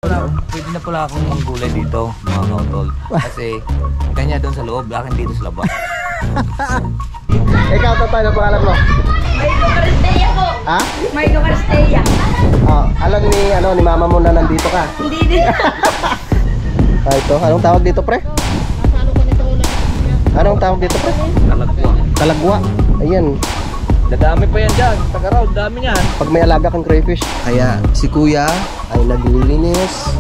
Pwede na pala akong manggulay dito, mga kautol. Kasi kanya doon sa loob, akin dito sa labas. Ikaw, Totoy, ano pangalan mo? Marco Caristeya po. Ha? Marco Caristeya. Oh, alam ni mama mo na nandito ka. Hindi din. Ito, anong tawag dito, pre? Anong tawag dito, pre? Kalagwa. Kalagwa. Ayan. Dadami pa yan dyan. Tagaraw, dami niyan. Pag may alaga kang crayfish. Kaya si kuya ay naglilinis.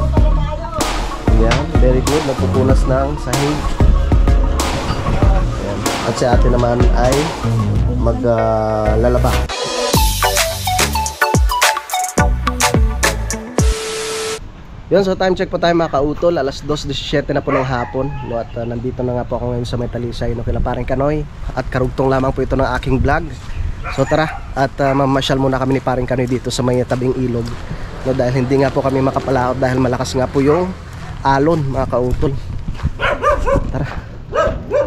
Ayan, very good. Nagpupunas ng sahig. Ayan. At si ate naman ay maglalaba. Yun, so time check po tayo mga kautol. Alas 2:17 na po ng hapon, no? At nandito na nga po ako ngayon sa may Talisay, no? Kila Paring Kanoy. At karugtong lamang po ito ng aking vlog. So tara, at mamasyal muna kami ni Paring Kanoy dito sa may tabing ilog, no? Dahil hindi nga po kami makapalaot dahil malakas nga po yung alon, mga kautol. Tara.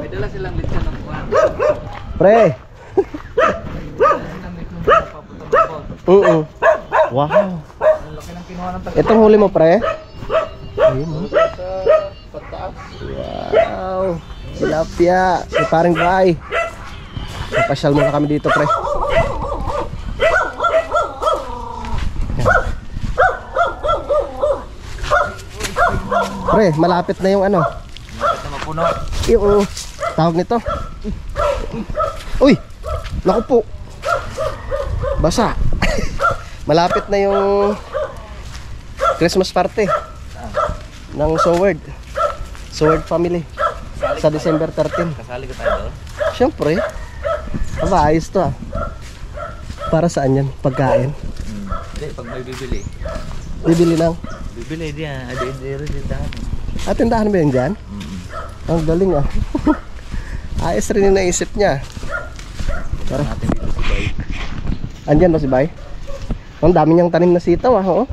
May dala silang litsa ng kuwan. Pre! Wow! Ang laki ng kinuha ng tagaraw. Itong huli mo, pre? Ayun, no? Sa pagtaas. Wow! Tilapia! Si Paring Bay! Pasyal muna kami dito, pre. Pre, malapit na yung ano. Malapit na mapuno. Yung tawag nito. Uy! Naku po! Basa! Malapit na yung Christmas party ng Soward family sa December 13. Kasali ko tayo doon. Siyempre. Aba, ayos to ah. Para saan yan? Pagkain? Hindi, pag may bibili. Bibili ng Bibili diyan. Adi rin dyan. tindahan ba yun dyan? Ang galing ah. Ayos rin yung naisip niya. Tara. Natin dito si Bay. Andyan ba si Bay? Ang dami niyang tanim na sitaw ah. Oh.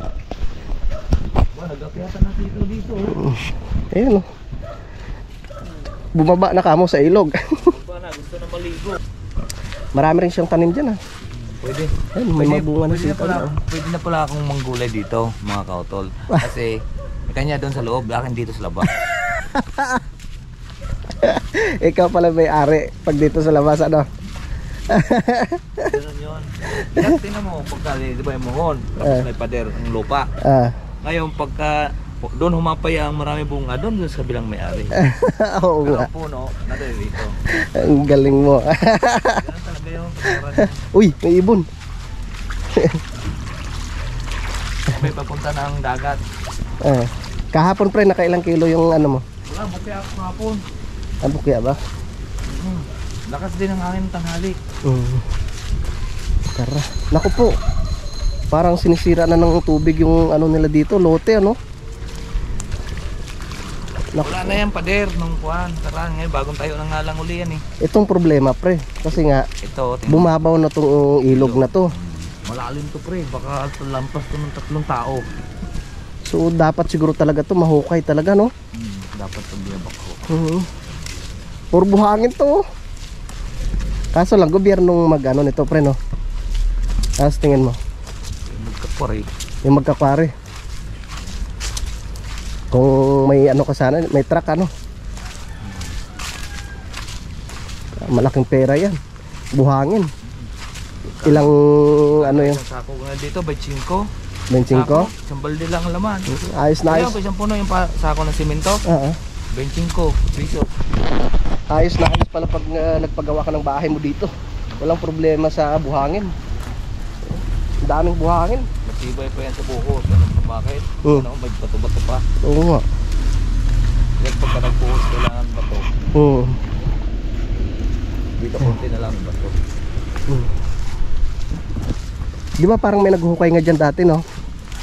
Ba, nag-akyatan na dito. Ayun oh. Bumaba na kamo sa ilog. Ba na, gusto na maligo. Marami rin siyang tanim dyan ah. Pwede. Ayun, may mabunga na sitaw na. Pwede na pala akong manggulay dito, mga kautol. Kasi kanya doon sa loob, akin dito sa labas. Ikaw pala may-ari pag dito sa labas ano. Ganun yun. Tingnan mo, pagka di ba yung muhon, tapos may pader ang lupa. Ngayon, pagka doon humapay ang marami bunga, doon sa kabilang may-ari. Oo Pero nga. ang puno, natin dito. Ang galing mo. Ganun talaga yung Uy, may ibon. may papunta ng dagat. Kahapon pre, nakailang kilo yung ano mo? Wala, bukya ako kahapon. Ang bukya ba? Lakas din ang hangin tanghali. Tara. Naku po. Parang sinisira na ng tubig yung ano nila dito, lote ano? Wala na yan pader nung kuhan. Karang ngayon, bagong tayo na nga lang uli yan eh. Itong problema pre, kasi nga Ito, bumabaw na tong ilog na to. malalim to pre, baka lampas to ng 3 tao. So dapat siguro talaga to mahukay talaga no? Dapat pagbiyabak ko. Puro buhangin to. Kaso lang gobyernong mag-ano nito pre no. Tapos tingin mo Magkapore. yung magkakwari. Kung may ano ka sana, may truck ano. Malaking pera yan. Buhangin. Ilang ano yung Sako nga dito, by 5. 25? Isang balde lang ang laman. Ayos na ayos. Ayun, isang puno yung sako ng simento. 25 piso. Ayos na ayos pala pag nagpagawa ka ng bahay mo dito. Walang problema sa buhangin. Ang daming buhangin. Matibay pa yan sa buhos. Ano kung bakit? Ano, may bato-bato pa. Oo nga. Yan pagka nagbuhos, kailangan bato. Dito konti na lang yung bato. Di ba parang may naghuhukay nga dyan dati no?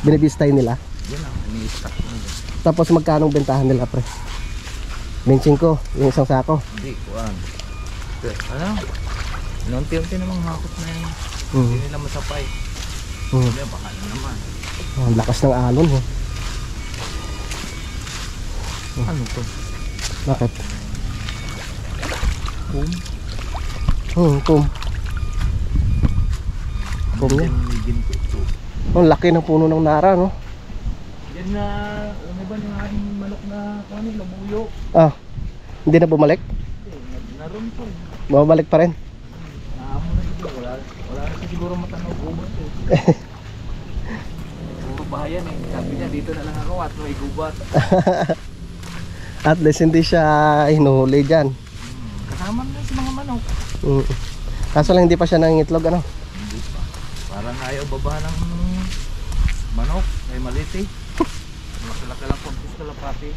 Binibistay nila. Yan lang, ini-stack nyo. Tapos magkano bentahan nila pre? 25, yung isang sako. Hindi, kuhan. Ano? Unti-unti namang hakot na yun. Hindi nila masapay. Hindi, baka na naman. Ang lakas ng alon ho. Ano to? Bakit? Boom? Kum. Kum yan. Ginto. Ang laki ng puno ng nara no? Yan Then na, ano ba yung aking manok na ano, labuyo? Ah, hindi na bumalik? Naroon po. Bumalik pa rin. Naamo na siguro. Wala na siguro matanaw gubat eh. Puro bahayan eh. Sabi niya dito na lang ako at may gubat. At least hindi siya hinuhuli dyan. Kasama na sa mga manok. Kaso lang hindi pa siya nangingitlog ano. Hindi pa. Parang ayaw babahan ng manok. May malit eh. Makalaki lang kontis kalapati.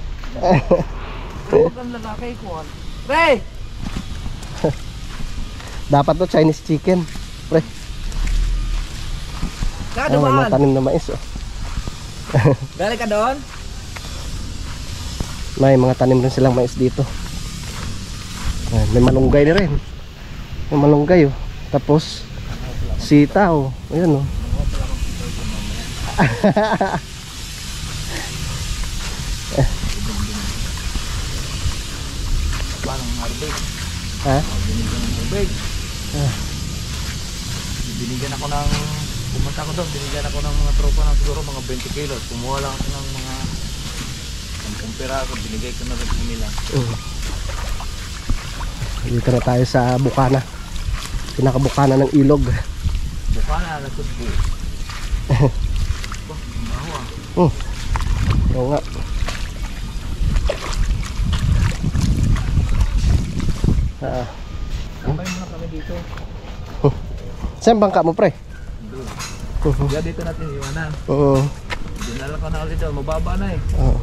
Huwag ang lalaki ko. Pre! Dapat to Chinese chicken. Pre. May mga tanim na mais oh. Galing ka doon? May mga tanim rin silang mais dito. May malunggay na rin. May malunggay oh. Tapos sitaw. Ayun oh. Parang harbig. Ha? Binigyan ng harbig. Binigyan ako ng, pumunta ko doon, binigyan ako ng mga tropa ng siguro mga 20 kilos. Kumuha lang ako ng mga 10 piraso, binigay ko na rin sa nila. Dito na tayo sa Bukana. Pinakabukana ng ilog. Bukana na sudbo. Bah, mahawa. Oo nga. Tambay muna kami dito. Saan bangka mo pre? Doon. Kaya dito natin iwanan. Oo. Dinala ko na ulit doon, mababa na eh. Oo.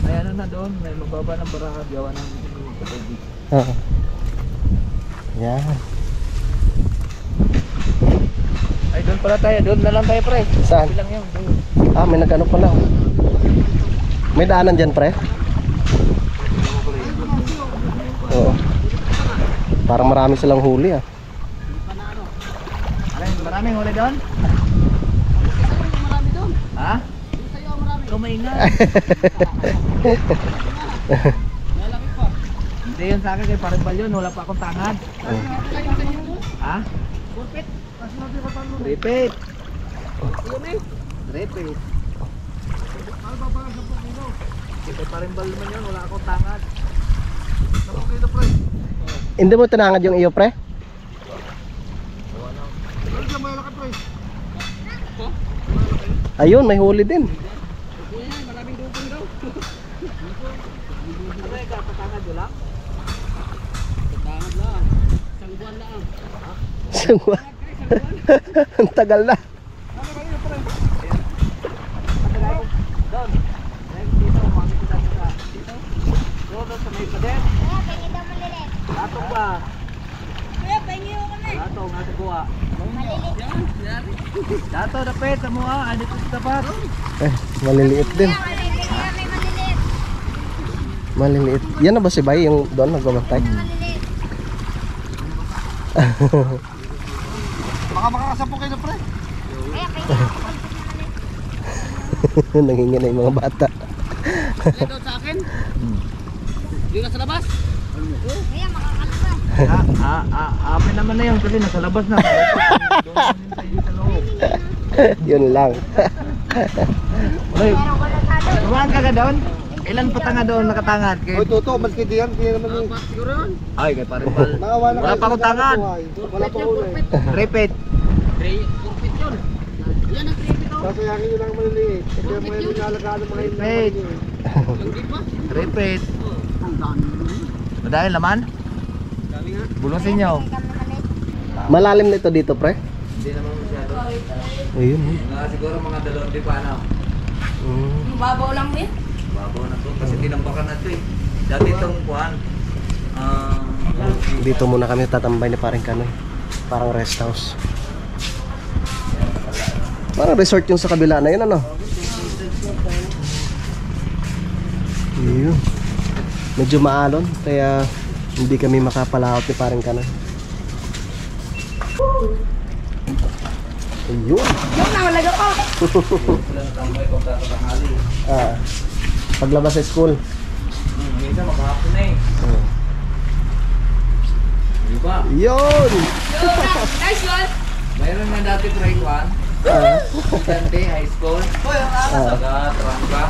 Ay ano na doon, may mababa ng baraha, gawa ng kapatid. Oo. Yan. Ay doon pala tayo, doon na lang tayo pre. Saan? Bilang yun, doon. Ah, may nag-ano pala. May daanan dyan pre? Oo. Parang marami silang huli ah. Alay, maraming huli doon? Marami doon. Ha? Kumaingan. Hindi yun sa akin kay Paribal yun, wala pa akong tangad. Ha? Repeat. Repeat. Kay Paribal naman yun, wala akong tangad. Okay na pre. Hindi mo tinangad yung iyo pre? Ayun, may huli din. Maraming dupong daw. Pre, kapatangad yun lang? Kapatangad lang. Isang buwan lang. Isang buwan. Ang tagal na. Doon. Dito, makikita sa dito. Doon sa may pader. Latong ba? Latong, nasa kuha. Dato, dapit, sa mga, dito sa tapat. Maliliit din. Maliliit. Yan na ba si Bay yung doon nagbabantay? Baka makakasapong kayo na pre. Nangingin na yung mga bata. Doon sa akin? Hindi ka sa labas? Amin naman na yun kasi nasa labas na. Yun lang. Uy, tumaan ka ka doon? Ilan patanga doon nakatangad? Oy, Toto, mas kiti yan, hindi naman yung... Ay, kay Paribal. Wala pa akong tangad. Wala pa huli. Repeat. Sasayangin nyo lang maliliit. Kasi may nilalagaan ng mga Repeat. Repeat. Madahil naman? Bulusin nyo. Malalim na ito dito pre? Hindi naman masyado. Ayun. Siguro mga 2 panaw. Babaw lang din. Babaw na to kasi tinambakan na to eh. Dati itong kuhan. Dito muna kami tatambay ni Paring Kanoy. Parang rest house. Parang resort yung sa kabila na yun ano? Ayun. Medyo maalon kaya hindi kami makapalaot ni Paring Kanoy. Ayun. Yung nawalaga ko. Ah, paglabas sa school. Minsan maghapon na eh. Diba? Yun! Nice one. Mayroon na dati break 1. Sunday High School. Taga Trangka.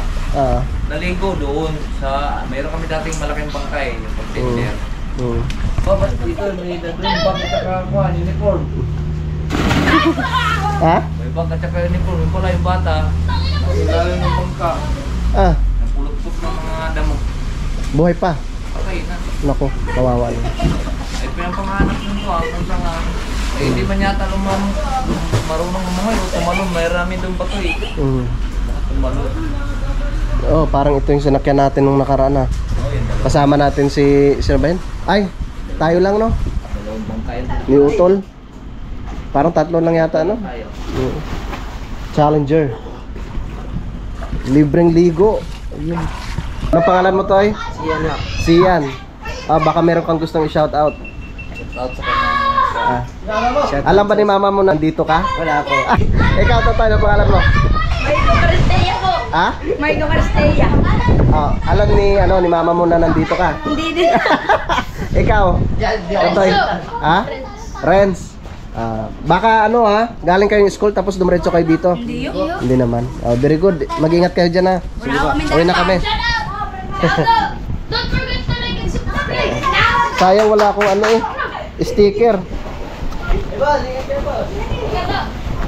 Naligo doon sa, mayroon kami dating malaking bangkay, yung container. Ba't dito, may doon bangka tsaka kuhan, uniform. Ha? May bangka tsaka uniform, yung pala yung bata. Lalo ng bangka. Napulot-put ng mga damo. Buhay pa. Okay na. Naku, kawawa lang. Ay pinapanganak nito kung saan nga. Eh hindi man yata marunong lumangoy o tumalon. Mayroon doon pa ito eh. Tumalon. Oh, parang ito yung sinakyan natin nung nakaraan na. Kasama natin si sino ba yun? Ay, tayo lang no? Dalawang bangkay. Ni Utol. Parang tatlo lang yata no? Tayo. Challenger. Libreng ligo. Ayun. Anong pangalan mo to ay? Siyan nga. Sian. Baka meron kang gustong i-shout out. Shout out sa kanya. Alam ba ni mama mo nandito ka? Wala ako. Ikaw Totoy, anong pangalan mo? Mariko Caristeya po. Ha? Mariko Caristeya. Alam ni mama mo na nandito ka? Hindi din. Ikaw? Totoy. Ha? Renz. Baka galing kayo ng school tapos dumiretso kayo dito? Hindi yun. Hindi naman. Very good. Mag-ingat kayo dyan ha. Wala kami Uwi na kami. Don't forget to like and subscribe. Sayang wala akong sticker.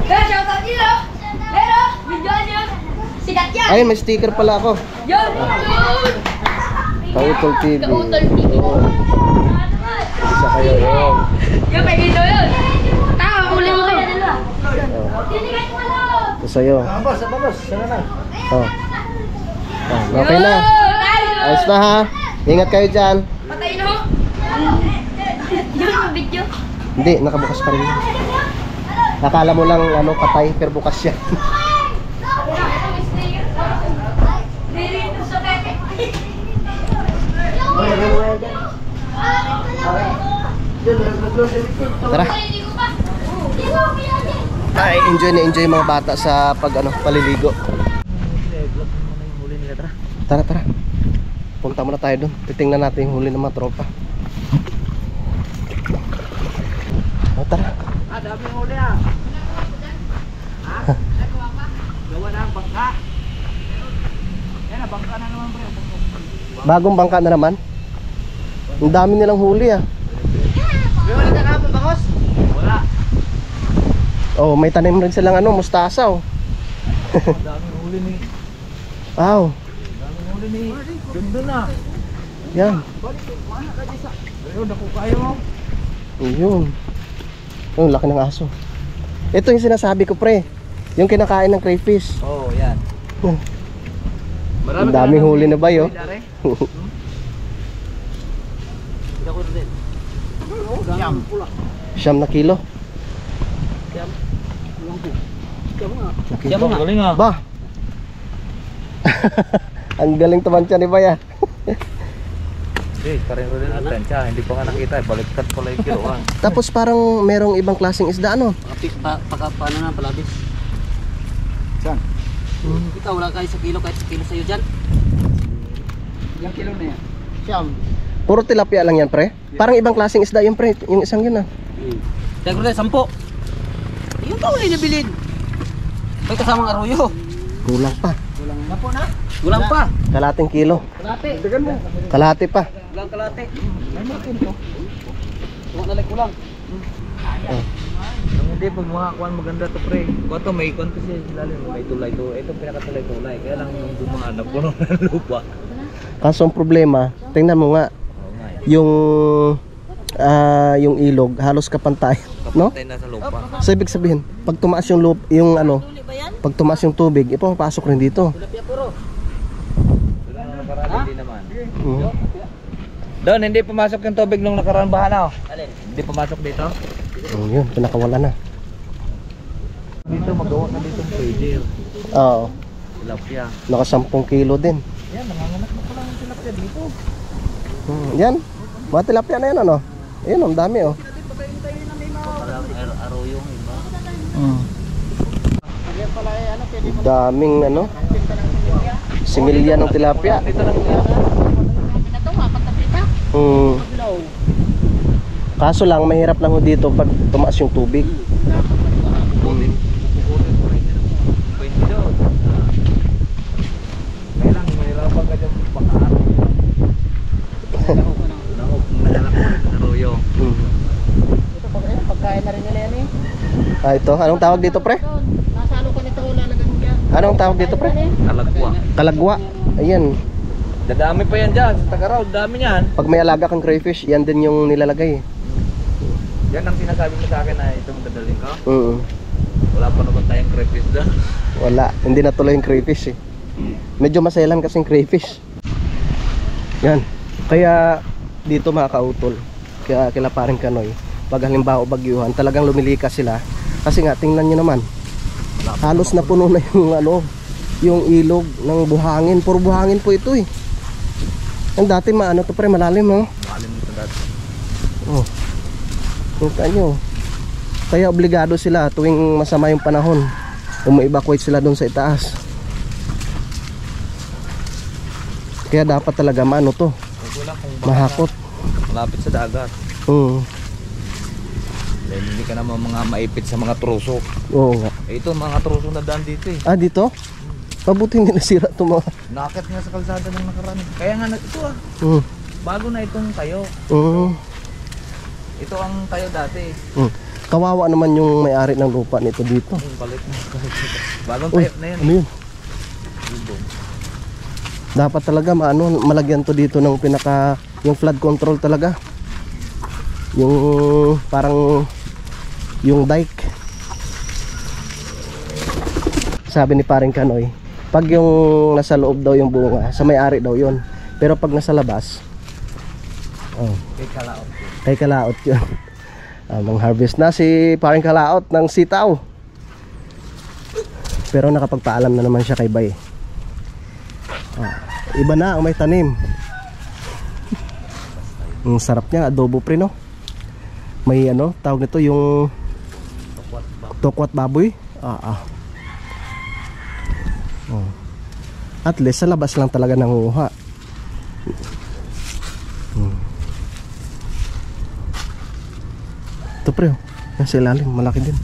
Kaya shoutout nyo. Pero, video nyo. Sikat yan. Ay, may sticker pala ako. Yun. Kautol TV. Kautol TV. Isa kayo. Yun. Yung may video yun. Tama, huli mo kayo. Ito sa'yo. Boss, sana na. Okay na. Ayos na ha. Ingat kayo dyan. Patayin ho. Yun yung video. Hindi, nakabukas pa rin. Nakala mo lang patay, pero bukas yan. Tara. Ay, enjoy mga bata sa paliligo. Tara. Punta muna tayo doon. Titingnan natin yung huli ng mga tropa. Tara. Dami ng huli Gawa na ang bangka. Yan na, bangka na naman bro. Bagong bangka na naman. Ang dami nilang huli May wala ka kapon, bakos? Wala. May tanim rin silang mustasa Daming huli ni. Wow. Daming huli ni. Ganda na. Yan. Ayun, naku kayo mo. Yun. Laki ng aso. Ito yung sinasabi ko pre. Yung kinakain ng crayfish. Oo, yan. Ang daming huli na ba yun? Siyam na kilo. Siya mo galing ah. Ba? Ang galing tumansya ni Baya. Karin rin ang tansya. Hindi pa nga nakita. Baliktad pala yung kiloan. Tapos parang merong ibang klaseng isda Paano na palabis? Saan? Ikaw wala kayo sa kilo kahit sa kilo sa'yo dyan. Ilang kilo na yan? Siyam. Puro tilapia lang yan pre. Parang ibang klaseng isda yung pre. Yung isang yun Kaya ko 10. Yung kauli na bilin. May kasamang aruyo. Kulang pa. Gulang pa. Kalating kilo. Kalate. Kalahati pa. Gulang kalate. Tumak kulang. Hindi, pag makakuan maganda to pre. Kuwato may konti siya lalim. May tulay to. Ito pinakatulay-tulay. Kaya lang yung dumaan na puno ng lupa. Kaso ang problema, tingnan mo nga, yung ilog halos kapantay, no? Kapatay na sa lupa. So ibig sabihin, pag tumaas yung pag tumaas yung tubig, ipapasok rin dito. Hindi naman. Doon, hindi pumasok yung tubig nung nakaraan baha. Alin? Hindi pumasok dito? Yun, pinakawala na. Dito, magawa ka dito ng pager. Oo, Tilapia. naka 10 kilo din. Yan, nanganganak na pala ng tilapia dito. Yan, mga tilapia na yan Ayun, ang dami Parang arroyo yung iba. Daming similya ng tilapia. Dito lang yan. Kaso lang, mahirap lang dito pag tumaas yung tubig. Ah, ito. Anong tawag dito, pre? Nasalo ka nito, lalagyan mo yan. Anong tawag dito, pre? Kalagwa. Kalagwa. Ayan. Dadami pa yan dyan sa Tagaraw, dami yan. Pag may alaga kang crayfish, yan din yung nilalagay. Yan ang sinasabi mo sa akin na itong dadaling ko. Wala pa naman tayong crayfish doon. Wala. Hindi natuloy yung crayfish eh. Medyo maselan kasing crayfish. Yan. Kaya dito mga kautol, kaya kila paring Kanoy, pag halimbawa bagyuhan, talagang lumilikas sila. Kasi nga, tingnan nyo naman. Halos na puno na yung yung ilog ng buhangin. Puro buhangin po ito eh. Ang dati maano to pre, malalim no? Malalim nito dati. Oh. Kita nyo. Kaya obligado sila tuwing masama yung panahon, umi-evacuate sila doon sa itaas. Kaya dapat talaga maano to, mahakot. Malapit sa dagat. Dahil hindi ka naman mga maipit sa mga truso. Oo nga. Ito mga truso na daan dito eh. Ah, dito? Mabuti hindi nasira ito mga. Nakakit nga sa kalsada ng nakaraan. Kaya nga ito ah. Bago na itong tayo. Ito ang tayo dati. Kawawa naman yung may-ari ng lupa nito dito. Balik na. Bagong tayo na yan. Ano yun? Dapat talaga malagyan to dito ng yung flood control talaga. Yung parang yung dike. Sabi ni paring Kanoy, pag yung nasa loob daw yung bunga, sa may-ari daw yun. Pero pag nasa labas, kay Kalaot yun. Mang-harvest na si paring Kalaot ng sitaw. Pero nakapagpaalam na naman siya kay Bay. Iba na ang may tanim. Ang sarap niya, adobo pre no. May tawag nito yung tokwat baboy. At least sa labas lang talaga nanguha. Ito pre, yan sa ilalim, malaki din.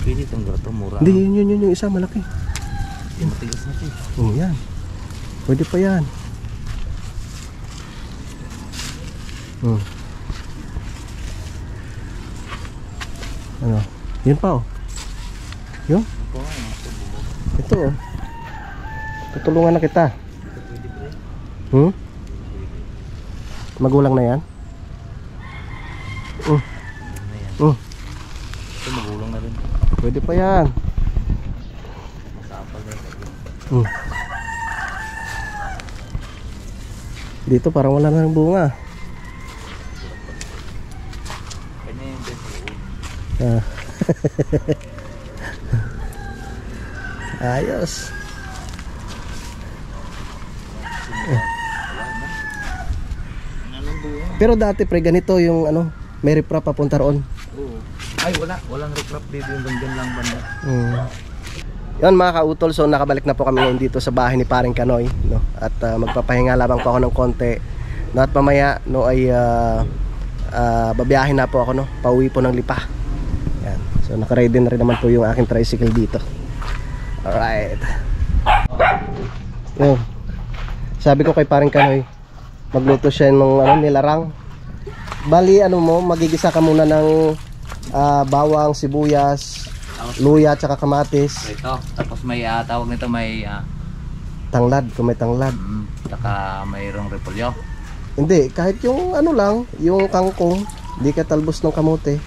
Pwede itong gato, mura. Hindi, yun yung isa malaki. Matigas na ito. Yan. Pwede pa yan. Ano? Yun pa Yun? Ito tutulungan na kita. Magulang na yan? Ito magulang na rin. Pwede pa yan. Dito parang wala na ng bunga. Kanya yung best. Ayos. Pero dati pre ganito yung may riprap papunta roon. Ay walang recrap dito, yung ganyan lang banda. Yan mga kautol, so nakabalik na po kami ngayon dito sa bahay ni paring Kanoy, no? At magpapahinga labang po ako ng konti, no? At mamaya ay babiyahin na po ako, no? Pauwi po ng Lipa. Yan. So naka-ready na rin naman po yung aking tricycle dito. Alright. Yo. Sabi ko kay paring Kanoy, magluto siya ng nilarang. Bali magigisa ka muna ng bawang, sibuyas, luya at saka kamatis. Ito, tapos may tawag nito may tanglad, kung may tanglad. Saka mayroong repolyo. Hindi, kahit yung lang, yung kangkong, hindi ka talbos ng kamote.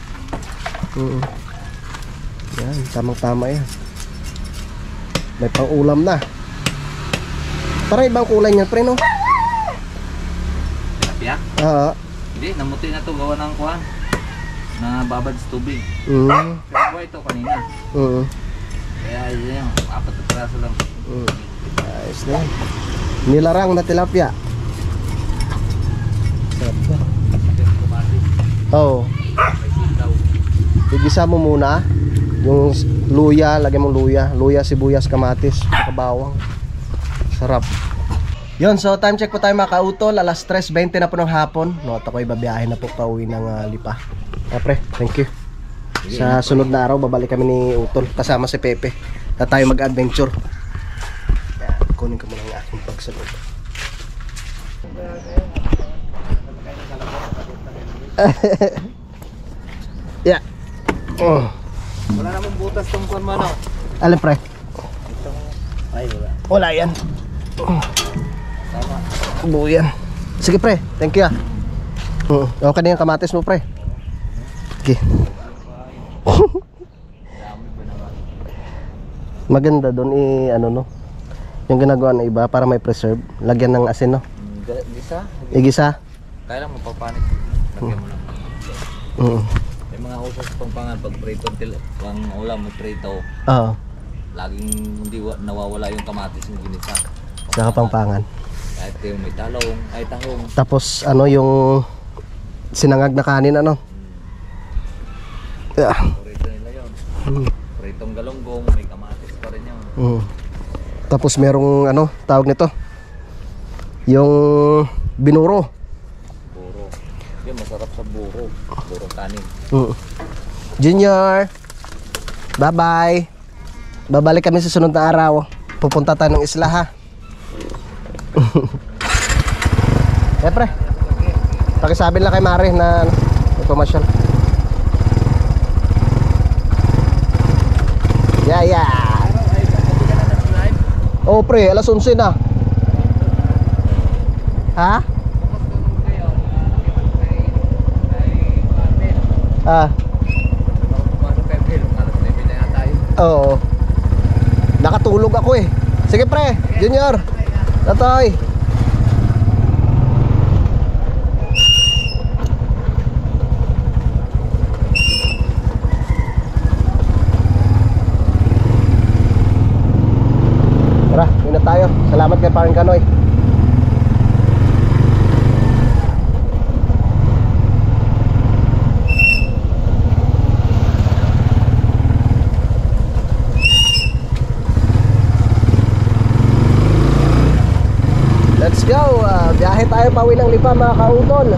Yan, tamang-tama yan. May pang-ulam na. Parang ibang kulay niyan, pre, no? Tilapia? Hindi, namuti na to gawa ng kuhan. Na babad sa tubig. Pero buhay ito kanina. Kaya yun, 4 na piraso lang. Ayos na yan. Nilarang na tilapia. Sarap na. Igisa mo muna yung luya, lagyan mo luya, sibuyas, kamatis, bawang. Sarap. Yun, so time check po tayo mga kautol. Alas 3:20 na po ng hapon. No, at ako'y babiyahin na po pauwi ng Lipa. Pre, thank you. Sa sunod na araw, babalik kami ni Utol kasama si Pepe na tayo mag-adventure. Yan, kunin ko muna ang aking bag sa loob. Yeah. Wala namang butas tong kwan mo, ano? Alin pre? Ay, wala. Wala yan. Tama. Buo yan. Sige pre, thank you ah. Okay na yung kamatis mo pre. Okay. Maganda doon ano no. Yung ginagawa ng iba para may preserve, lagyan ng asin no. Gisa? Igisa. Kaya lang mapapanit. Lagyan mo lang. May mga usas pang pangan pag prito, pang ulam, may prito. Oo. Laging hindi nawawala yung kamatis ng ginisa. Sa Kapampangan. Kahit yung may talong, ay tahong. Tapos ano yung sinangag na kanin ano. Yeah. Prito nila yun. Pritong galonggong, may kamatis pa rin yun. Tapos merong ano, tawag nito. Yung binuro. Buro. Yun, masarap sa buro. Burong kanin. Junior. Bye-bye. Babalik kami sa sunod na araw. Pupunta tayo ng isla ha. Pre. Pakisabi lang kay Mare na information. Yeah. Oh pre, alas 11 na. Ha? Oo. Nakatulog ako eh. Sige pre, Junior. Tatoy. Tara, yun na tayo. Salamat kay Parang Kanoy. Let's go, biyahe tayo pauwi ng Lipa mga kautol.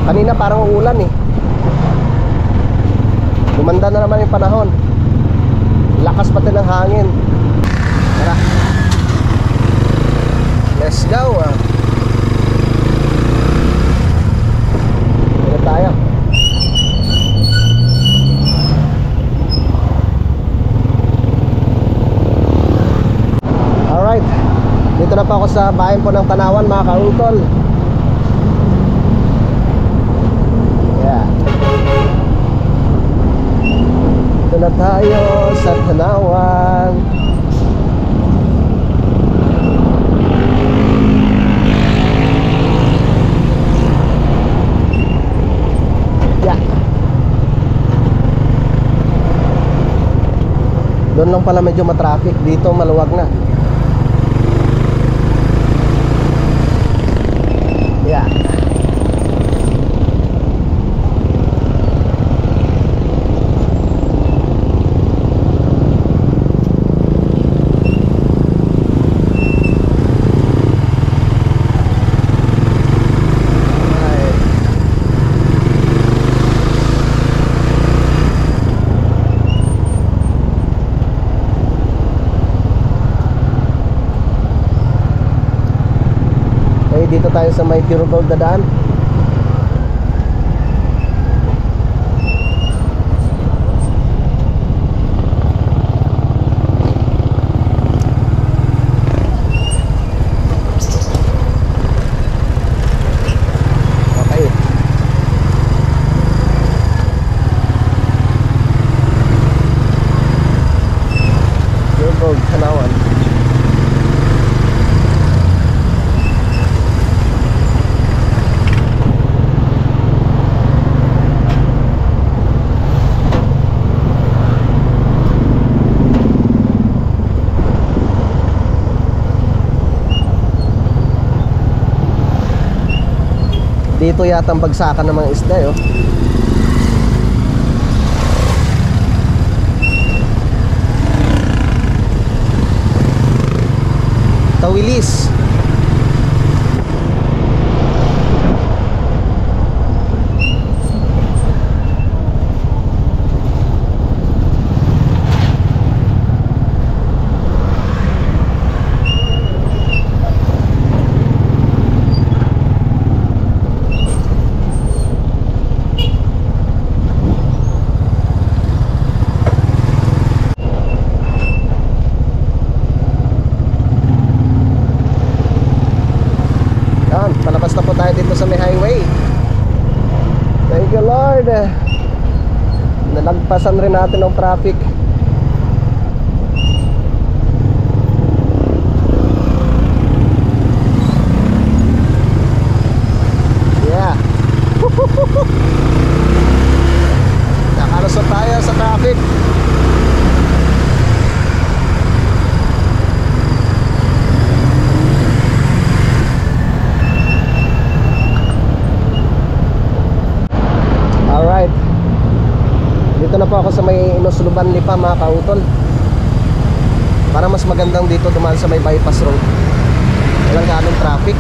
Kanina parang uulan eh. Lumanda na naman yung panahon. Lakas pati ng hangin. Tara. Let's go. Dito tayo. Alright. Dito na pa ako sa bayan po ng Tanawan mga kautol. Yeah. Dito na tayo sa Tanawan. Yeah. Doon lang pala medyo matraffic. Dito maluwag na. Yeah. Dito tayo sa may Pure Gold na daan. Okay. Pure Gold, Tanawan. Dito yata ang bagsakan ng mga isda oh. Tawilis. Lalabas na po tayo dito sa may highway. Thank you Lord. Nalagpasan rin natin ang traffic. Yeah. Nakalusot tayo sa traffic. Alright. Dito na po ako sa may Inusuluban Lipa mga kautol. Para mas magandang dito dumaan sa may bypass road. Walang ganong traffic.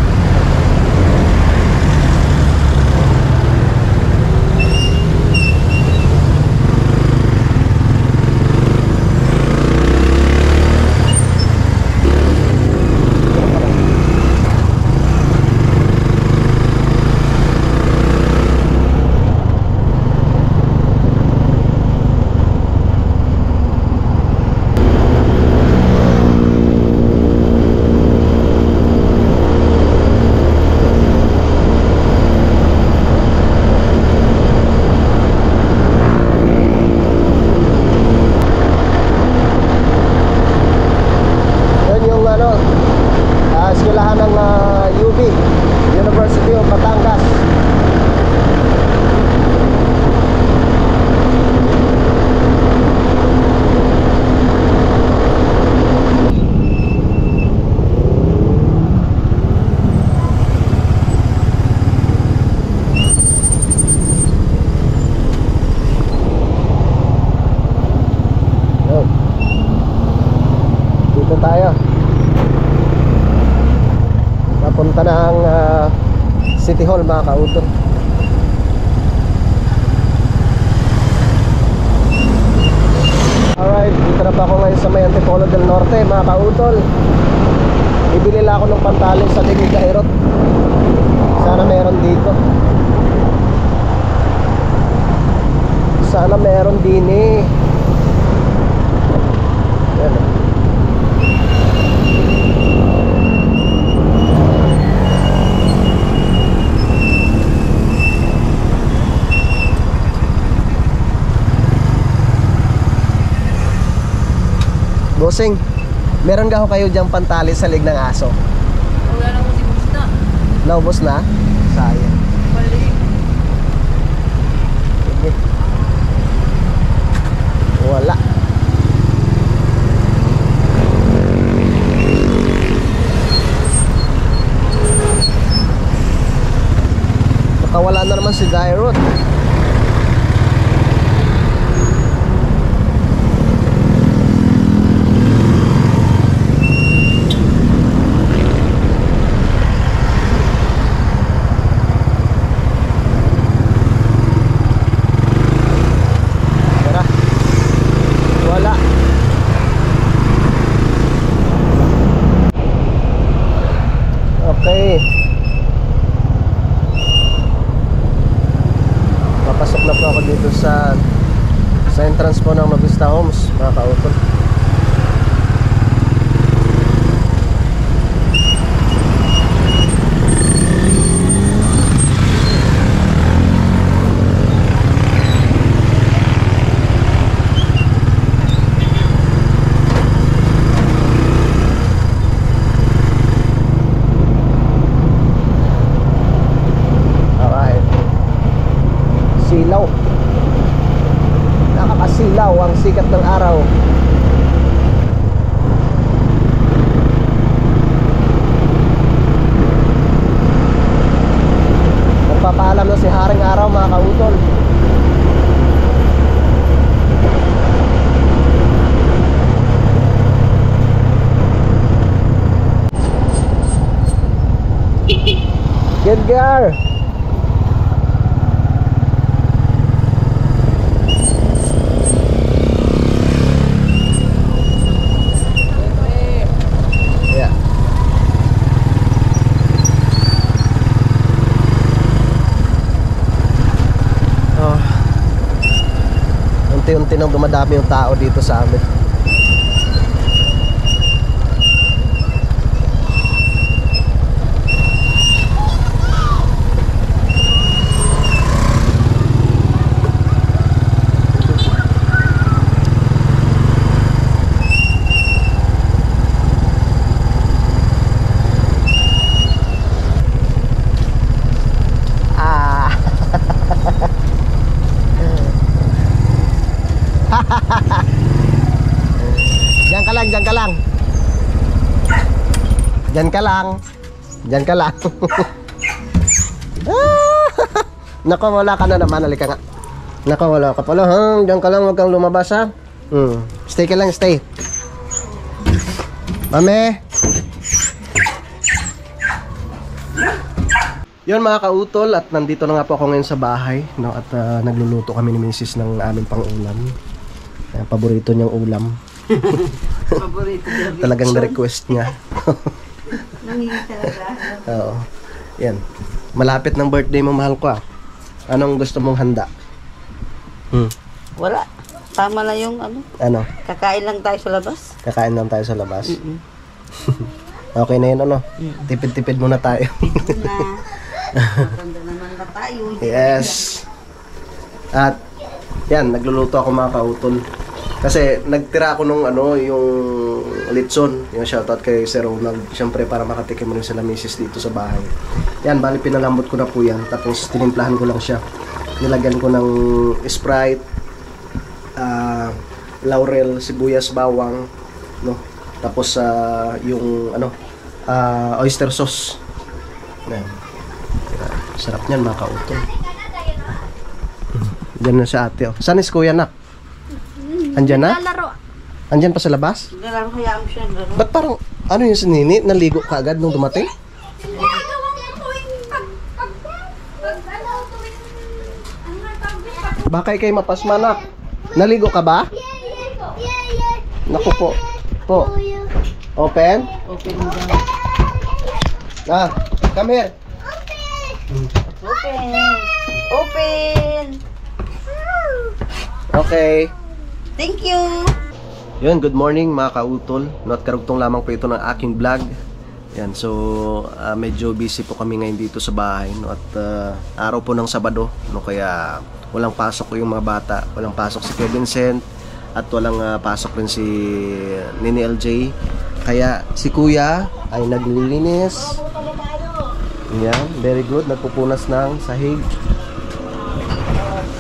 Eskwelahan ng UB, University of Batangas. Dito tayo. Papunta na ang City Hall mga kautol. Alright, dito na pa ako ngayon sa may Antipolo del Norte mga kautol. Ibili lang ako ng pantalon sa Tignigairot. Sana meron dito. Sana meron din eh. Yan. Bossing, meron ka ho kayo diyang pantali sa lig ng aso? Wala na ko si Gusta. Naubos na? Sayang. Balik. Sige. Wala. Nakawala na naman si Dairot. Okay. Papasok na po ako dito sa entrance po ng Novista Homes mga kautol. Silaw. Nakakasilaw ang sikat ng araw. Magpapaalam na si Haring Araw mga kautol. Edgar. Unti-unti nang dumadami yung tao dito sa amin. Diyan ka lang. Diyan ka lang. Nako, wala ka na naman. Halika nga. Nako, wala ka pala. Diyan ka lang, huwag kang lumabas ha. Stay ka lang, stay. Mami. Yun mga kautol, at nandito na nga po ako ngayon sa bahay, no? At nagluluto kami ni Mrs. ng aming pang-ulam. Paborito niyang ulam. Paborito niya. Talagang na-request niya. Nangingi talaga. Oo. Yan. Malapit ng birthday mo, mahal ko ah. Anong gusto mong handa? Wala. Tama na yung ano. Ano? Kakain lang tayo sa labas. Kakain lang tayo sa labas. Okay na yun, ano? Tipid-tipid muna tayo. Na. Maganda naman na tayo. Yes. At yan, nagluluto ako mga kautol. Kasi nagtira ako nung ano, yung litson. Yung shoutout kay Sir Ronald. Siyempre para makatikim mo rin sila misis dito sa bahay. Yan, bali pinalambot ko na po yan. Tapos tinimplahan ko lang siya. Nilagyan ko ng Sprite, laurel, sibuyas, bawang, no? Tapos yung ano, oyster sauce. Yan. Sarap niyan mga kautol. Diyan na si ate. Oh. Saan is kuya nak? Andyan na? Lalaro. Andyan pa sa labas? Nalaro kaya mo siya. Laro. Ba't parang ano yung sinini? Naligo ka agad nung dumating? Ginagawa ko tuwing Baka ikay mapasma nak. Naligo ka ba? Naku po. Po. Open? Open mo daw. Come here. Open. Open. Okay. Thank you. Yun, good morning mga kautol. Not karugtong lamang po ito ng aking vlog. Yan, so medyo busy po kami ngayon dito sa bahay, no? At araw po ng Sabado, no? Kaya walang pasok yung mga bata. Walang pasok si Kevin Vincent at walang pasok rin si Nini LJ. Kaya si Kuya ay naglilinis. Yan, very good. Nagpupunas ng sahig.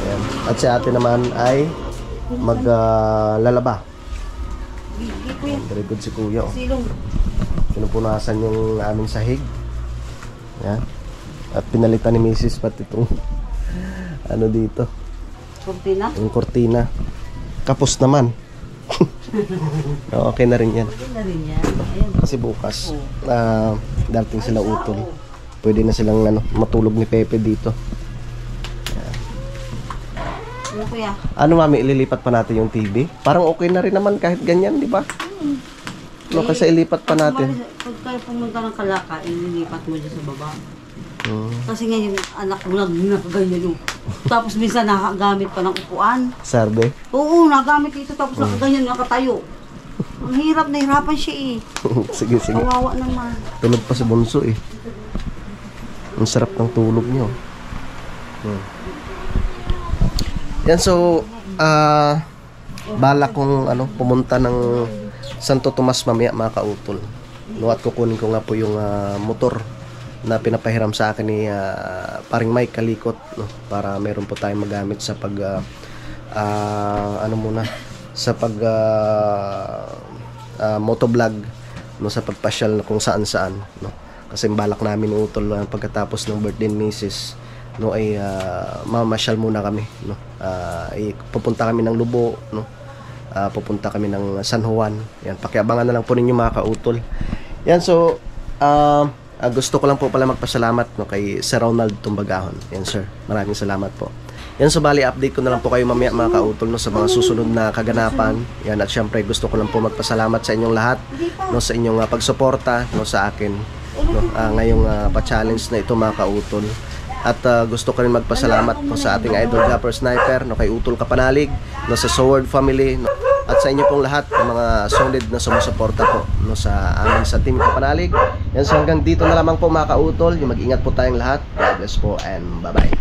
Yan. At si ate naman ay maglalaba. Very good si Kuya. Oh. Silong. Pinupunasan yung aming sahig. Yan. At pinalitan ni Mrs. pati itong ano dito. Kurtina. Yung kortina. Kapos naman. Okay na rin yan. Okay na rin yan. Ayan. Kasi bukas darating sila utol. Pwede na silang matulog ni Pepe dito. Ano kuya? Ano mami, ililipat pa natin yung TV? Parang okay na rin naman kahit ganyan, di ba? No, kasi ilipat pa natin. Pag kayo pumunta ng Kalaka, ililipat mo dyan sa baba. Kasi nga yung anak ko nakaganyan yung. Tapos minsan nakagamit pa ng upuan. Sarbe? Oo, nagamit ito tapos nakaganyan, nakatayo. Ang hirap, nahirapan siya eh. Sige, sige. Kawawa naman. Tulog pa sa bunso eh. Ang sarap ng tulog niyo. Yan, so balak kong pumunta ng Santo Tomas mamaya mga kautol. No, at kukunin ko nga po yung motor na pinapahiram sa akin ni paring Mike Kalikot, no, para meron po tayong magamit sa pag sa pag motovlog, no, sa pagpasyal na kung saan-saan, no. Kasi balak namin utol pagkatapos ng birthday ni Mrs. no ay mamasyal muna kami, no. Pupunta kami ng Lubo, no. Pupunta kami ng San Juan. Yan, pakiabangan na lang po ninyo mga kautol. Yan, so gusto ko lang po pala magpasalamat, no, kay Sir Ronald Tumbagahon. Yan sir, maraming salamat po. Yan, so bali update ko na lang po kayo mamaya mga kautol, no, sa mga susunod na kaganapan. Yan, at syempre gusto ko lang po magpasalamat sa inyong lahat, no, sa inyong pagsuporta, no, sa akin, no, ngayong pa-challenge na ito mga kautol. At gusto ko rin magpasalamat po sa ating idol Gapper Sniper, no, kay Utol Kapanalig, no, sa Sword Family, no, at sa inyo pong lahat ng mga solid na sumusuporta po, no, sa amin sa Team Kapanalig. Yan, so hanggang dito na lamang po mga kautol. Mag-ingat po tayong lahat. God bless po and bye-bye.